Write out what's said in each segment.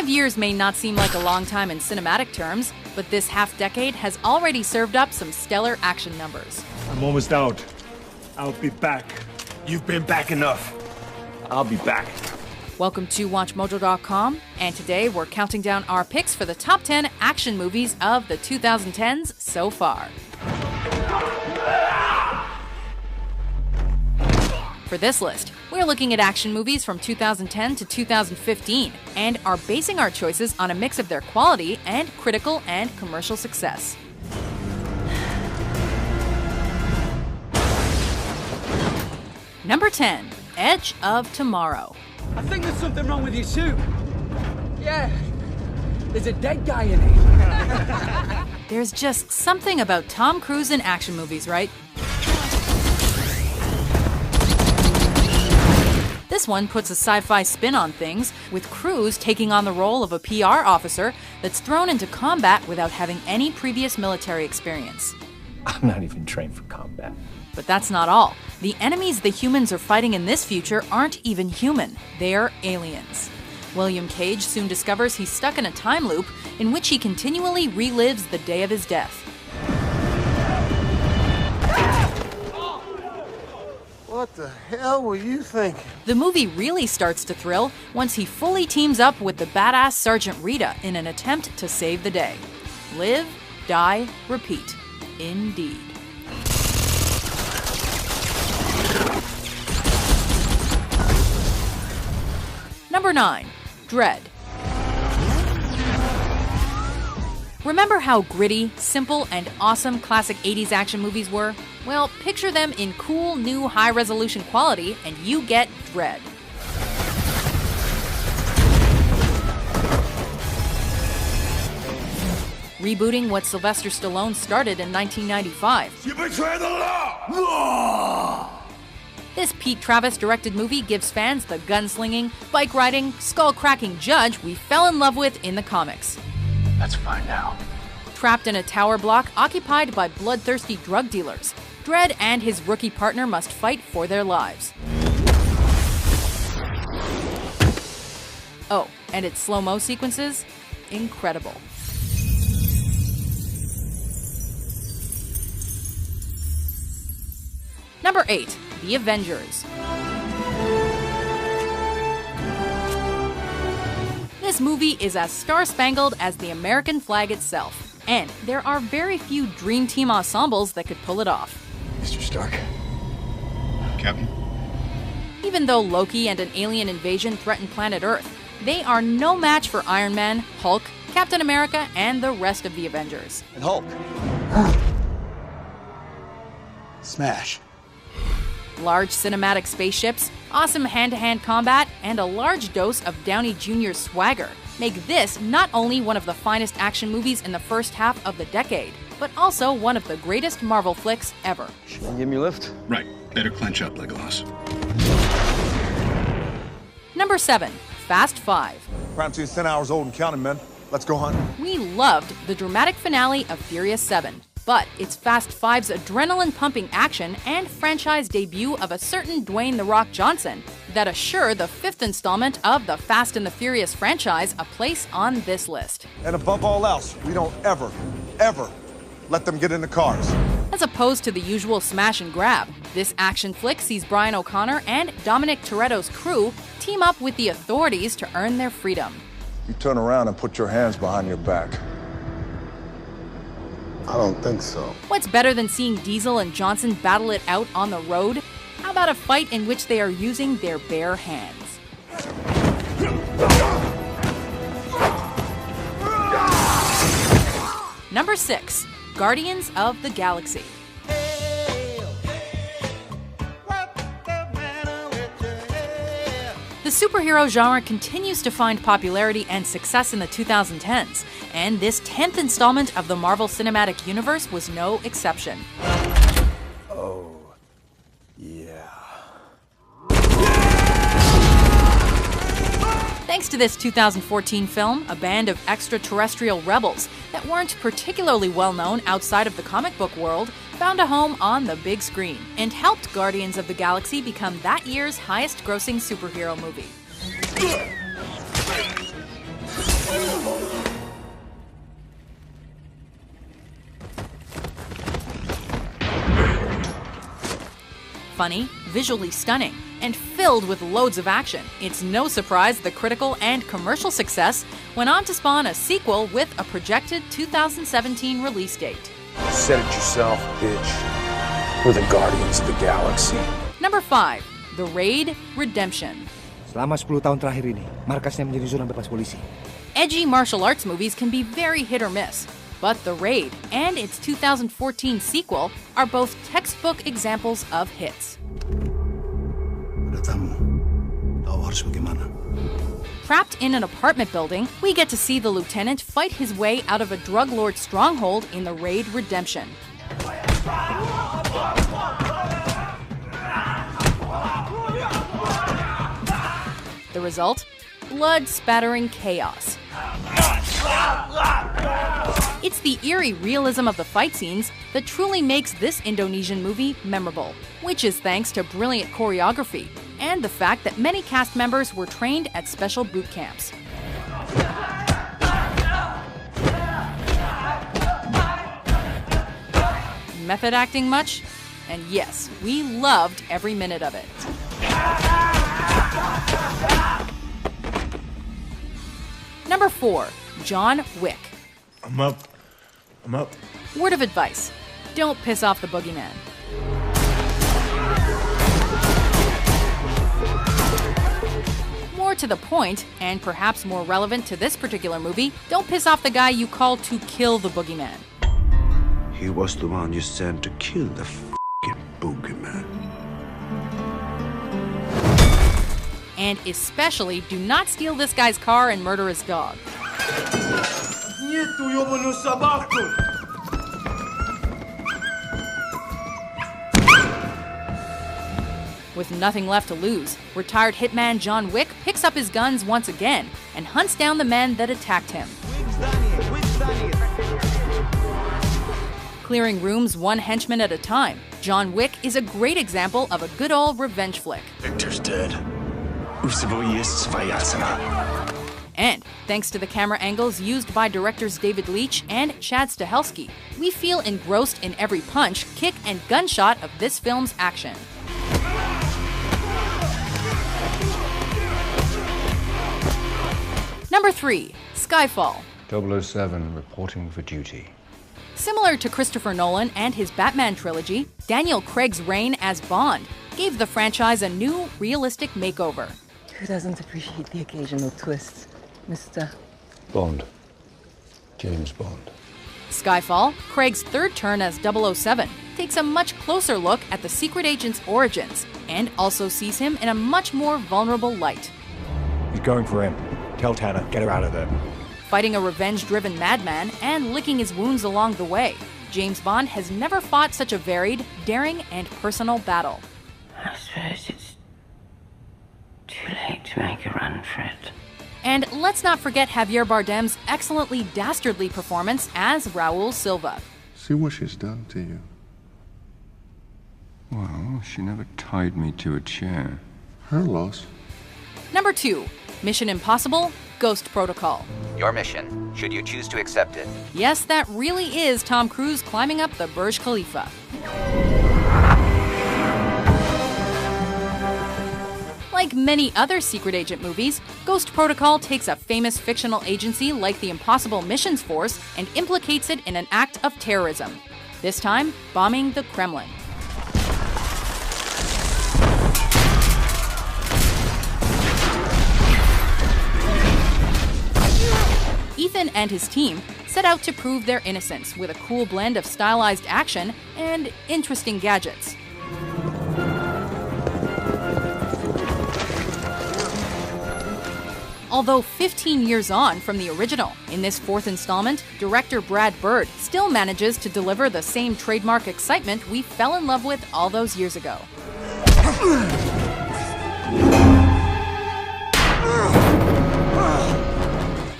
5 years may not seem like a long time in cinematic terms, but this half-decade has already served up some stellar action numbers. I'm almost out. I'll be back. You've been back enough. I'll be back. Welcome to WatchMojo.com, and today we're counting down our picks for the top 10 action movies of the 2010s so far. For this list, we're looking at action movies from 2010 to 2015 and are basing our choices on a mix of their quality and critical and commercial success. Number 10, Edge of Tomorrow. I think there's something wrong with your suit. Yeah, there's a dead guy in it. There's just something about Tom Cruise in action movies, right? This one puts a sci-fi spin on things, with Cruise taking on the role of a PR officer that's thrown into combat without having any previous military experience. I'm not even trained for combat. But that's not all. The enemies the humans are fighting in this future aren't even human. They're aliens. William Cage soon discovers he's stuck in a time loop in which he continually relives the day of his death. What the hell were you thinking? The movie really starts to thrill once he fully teams up with the badass Sergeant Rita in an attempt to save the day. Live, die, repeat. Indeed. Number 9, Dredd. Remember how gritty, simple, and awesome classic 80s action movies were? Well, picture them in cool, new, high-resolution quality, and you get Dredd. Rebooting what Sylvester Stallone started in 1995. You betray the law! This Pete Travis-directed movie gives fans the gunslinging, bike-riding, skull-cracking judge we fell in love with in the comics. Let's find out. Trapped in a tower block occupied by bloodthirsty drug dealers, Dredd and his rookie partner must fight for their lives. Oh, and its slow-mo sequences? Incredible. Number 8, The Avengers. This movie is as star-spangled as the American flag itself, and there are very few dream team ensembles that could pull it off. Mr. Stark. Captain. Even though Loki and an alien invasion threaten planet Earth, they are no match for Iron Man, Hulk, Captain America, and the rest of the Avengers. And Hulk. Smash. Large cinematic spaceships, awesome hand-to-hand combat, and a large dose of Downey Jr.'s swagger make this not only one of the finest action movies in the first half of the decade, but also one of the greatest Marvel flicks ever. Give me a lift? Right. Better clench up, Legolas. Number 7, Fast 5. Crime scene 10 hours old and counting, men. Let's go hunt. We loved the dramatic finale of Furious 7, but it's Fast 5's adrenaline-pumping action and franchise debut of a certain Dwayne "The Rock" Johnson that assure the 5th installment of the Fast and the Furious franchise a place on this list. And above all else, we don't ever let them get in the cars. As opposed to the usual smash and grab, this action flick sees Brian O'Connor and Dominic Toretto's crew team up with the authorities to earn their freedom. You turn around and put your hands behind your back. I don't think so. What's better than seeing Diesel and Johnson battle it out on the road? How about a fight in which they are using their bare hands? Number 6, Guardians of the Galaxy. The superhero genre continues to find popularity and success in the 2010s, and this 10th installment of the Marvel Cinematic Universe was no exception. Oh, yeah. Thanks to this 2014 film, a band of extraterrestrial rebels that weren't particularly well known outside of the comic book world found a home on the big screen and helped Guardians of the Galaxy become that year's highest-grossing superhero movie. Funny, visually stunning, and filled with loads of action, it's no surprise the critical and commercial success went on to spawn a sequel with a projected 2017 release date. Said it yourself, bitch. We're the Guardians of the Galaxy. Number 5. The Raid Redemption. Selama 10 tahun terakhir ini, markasnya menjadi zona bebas polisi. Edgy martial arts movies can be very hit or miss, but The Raid and its 2014 sequel are both textbook examples of hits. Trapped in an apartment building, we get to see the lieutenant fight his way out of a drug lord's stronghold in The Raid Redemption. The result? Blood-spattering chaos. It's the eerie realism of the fight scenes that truly makes this Indonesian movie memorable, which is thanks to brilliant choreography and the fact that many cast members were trained at special boot camps. Method acting much? And yes, we loved every minute of it. Number 4. John Wick. I'm up. I'm up. Word of advice: don't piss off the boogeyman. More to the point, and perhaps more relevant to this particular movie, don't piss off the guy you call to kill the boogeyman. He was the one you sent to kill the f***ing boogeyman. And especially, do not steal this guy's car and murder his dog. With nothing left to lose, retired hitman John Wick picks up his guns once again and hunts down the men that attacked him. Clearing rooms one henchman at a time, John Wick is a great example of a good old revenge flick. Victor's dead. And thanks to the camera angles used by directors David Leitch and Chad Stahelski, we feel engrossed in every punch, kick, and gunshot of this film's action. Number 3. Skyfall. 007 reporting for duty. Similar to Christopher Nolan and his Batman trilogy, Daniel Craig's reign as Bond gave the franchise a new, realistic makeover. Who doesn't appreciate the occasional twists, Mr. Bond. James Bond. Skyfall, Craig's third turn as 007, takes a much closer look at the secret agent's origins and also sees him in a much more vulnerable light. He's going for him. Tell Tanner, get her out of there. Fighting a revenge-driven madman and licking his wounds along the way, James Bond has never fought such a varied, daring, and personal battle. I suppose it's too late to make a run for it. And let's not forget Javier Bardem's excellently dastardly performance as Raul Silva. See what she's done to you. Well, she never tied me to a chair. Her loss. Number 2. Mission Impossible: Ghost Protocol. Your mission, should you choose to accept it. Yes, that really is Tom Cruise climbing up the Burj Khalifa. Like many other secret agent movies, Ghost Protocol takes a famous fictional agency like the Impossible Missions Force and implicates it in an act of terrorism. This time, bombing the Kremlin. Ethan and his team set out to prove their innocence with a cool blend of stylized action and interesting gadgets. Although 15 years on from the original, in this fourth installment, director Brad Bird still manages to deliver the same trademark excitement we fell in love with all those years ago.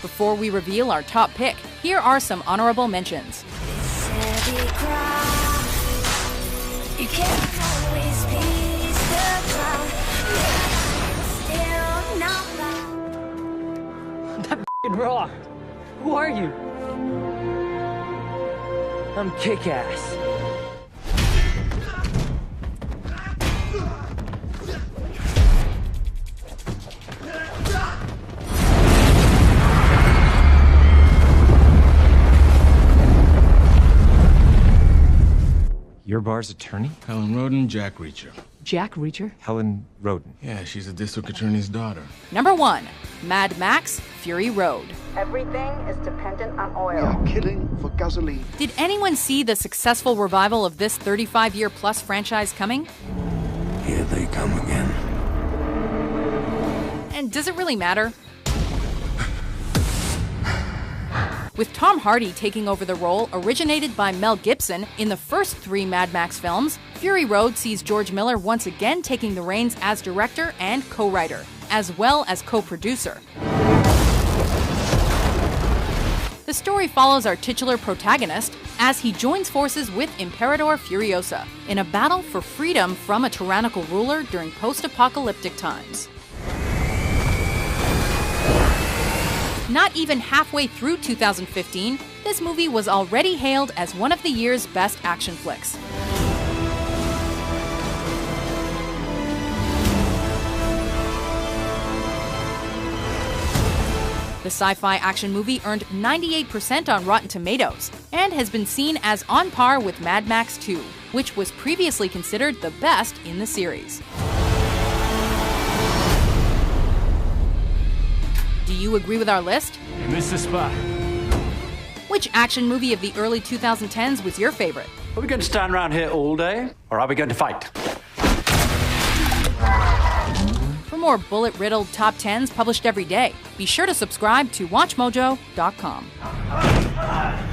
Before we reveal our top pick, here are some honorable mentions. That f***ing raw. Who are you? I'm Kick-Ass. Barr's attorney? Helen Roden, Jack Reacher. Jack Reacher? Helen Roden. Yeah, she's a district attorney's daughter. Number 1, Mad Max: Fury Road. Everything is dependent on oil. We are killing for gasoline. Did anyone see the successful revival of this 35-year-plus franchise coming? Here they come again. And does it really matter? With Tom Hardy taking over the role originated by Mel Gibson in the first 3 Mad Max films, Fury Road sees George Miller once again taking the reins as director and co-writer, as well as co-producer. The story follows our titular protagonist as he joins forces with Imperador Furiosa in a battle for freedom from a tyrannical ruler during post-apocalyptic times. Not even halfway through 2015, this movie was already hailed as one of the year's best action flicks. The sci-fi action movie earned 98% on Rotten Tomatoes and has been seen as on par with Mad Max 2, which was previously considered the best in the series. Do you agree with our list? You missed the spot. Which action movie of the early 2010s was your favorite? Are we going to stand around here all day, or are we going to fight? For more bullet-riddled top 10s published every day, be sure to subscribe to WatchMojo.com.